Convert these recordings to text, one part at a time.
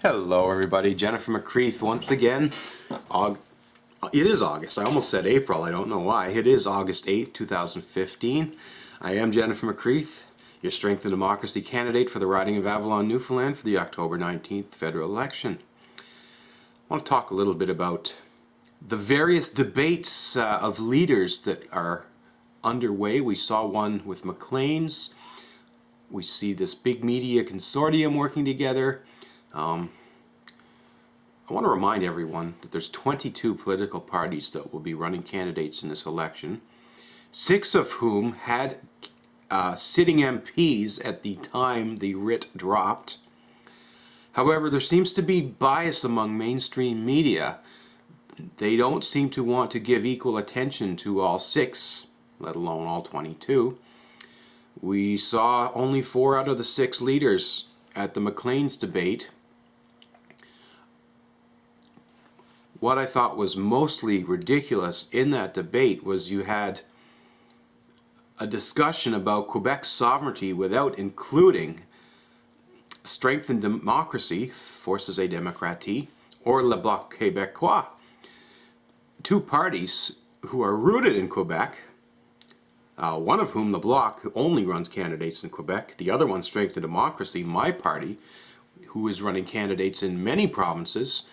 Hello everybody, Jenn from McCreath once again. It is August. I almost said April. I don't know why. It is August 8th, 2015. I am Jenn from McCreath, your Strength and Democracy candidate for the riding of Avalon, Newfoundland for the October 19th federal election. I want to talk a little bit about the various debates of leaders that are underway. We saw one with Macleans. We see this big media consortium working together. I want to remind everyone that there's 22 political parties that will be running candidates in this election, 6 of whom had sitting MPs at the time the writ dropped. However, there seems to be bias among mainstream media. They don't seem to want to give equal attention to all 6, let alone all 22. We saw only 4 out of the 6 leaders at the Macleans debate. What I thought was mostly ridiculous in that debate was you had a discussion about Quebec's sovereignty without including Strength and Democratie, Forces et Democratie, or le Bloc Québécois. 2 parties who are rooted in Quebec, one of whom, the Bloc, only runs candidates in Quebec. The other one, Strength and Democracy, my party, who is running candidates in many provinces.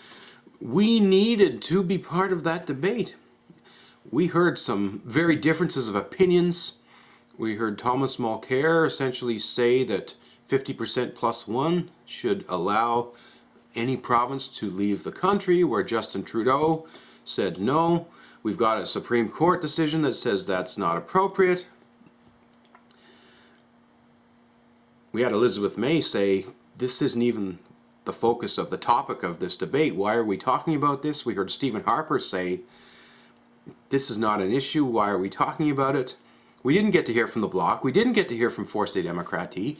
We needed to be part of that debate. We heard some very differences of opinions. We heard Thomas Mulcair essentially say that 50% plus 1 should allow any province to leave the country, where Justin Trudeau said no. We've got a Supreme Court decision that says that's not appropriate. We had Elizabeth May say this isn't even the focus of the topic of this debate. Why are we talking about this? We heard Stephen Harper say this is not an issue. Why are we talking about it? We didn't get to hear from the Bloc. We didn't get to hear from Forces et Democratie.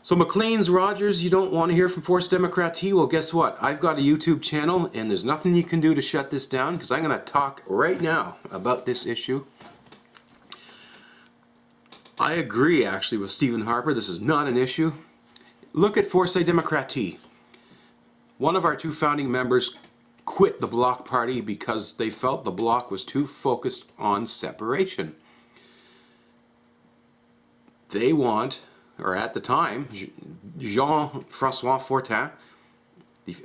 So Macleans, Rogers, you don't want to hear from Forces Democratie? Well, guess what? I've got a YouTube channel, and there's nothing you can do to shut this down, because I'm going to talk right now about this issue. I agree, actually, with Stephen Harper. This is not an issue. Look at Forces et Democratie. One of our 2 founding members quit the Bloc Party because they felt the Bloc was too focused on separation. They want, or at the time, Jean-François Fortin,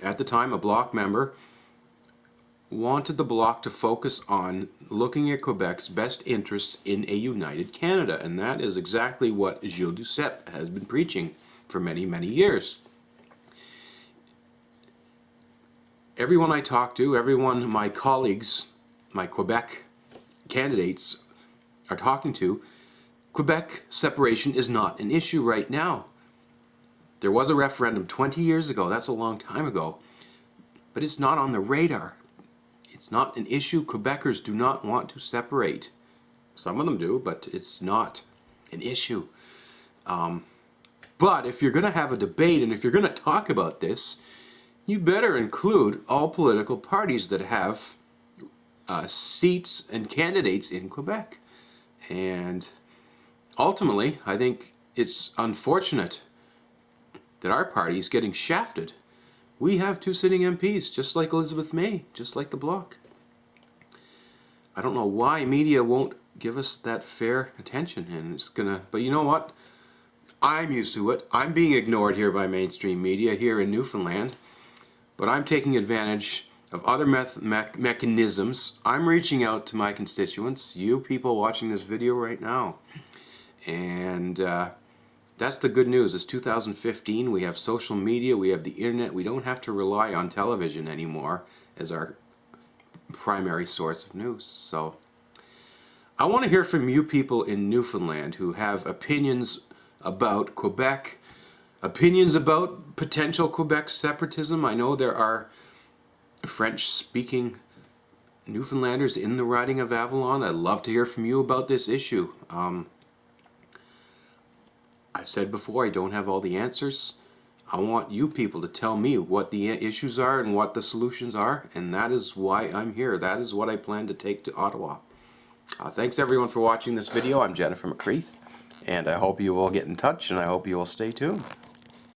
at the time a Bloc member, wanted the Bloc to focus on looking at Quebec's best interests in a united Canada, and that is exactly what Gilles Duceppe has been preaching for many, many years. Everyone I talk to, everyone my colleagues, my Quebec candidates are talking to, Quebec separation is not an issue right now. There was a referendum 20 years ago, that's a long time ago, but it's not on the radar. It's not an issue. Quebecers do not want to separate. Some of them do, but it's not an issue. But if you're going to have a debate, and if you're going to talk about this, you better include all political parties that have seats and candidates in Quebec. And ultimately, I think it's unfortunate that our party is getting shafted. We have 2 sitting MPs, just like Elizabeth May, just like the Bloc. I don't know why media won't give us that fair attention, and it's gonna. But you know what? I'm used to it. I'm being ignored here by mainstream media here in Newfoundland, but I'm taking advantage of other mechanisms. I'm reaching out to my constituents, you people watching this video right now. And that's the good news. It's 2015. We have social media. We have the internet. We don't have to rely on television anymore as our primary source of news. So I want to hear from you people in Newfoundland who have opinions about Quebec, opinions about potential Quebec separatism. I know there are French-speaking Newfoundlanders in the riding of Avalon. I'd love to hear from you about this issue. I've said before, I don't have all the answers. I want you people to tell me what the issues are and what the solutions are, and that is why I'm here. That is what I plan to take to Ottawa. Thanks everyone for watching this video. I'm Jenn from McCreath, and I hope you will get in touch, and I hope you will stay tuned.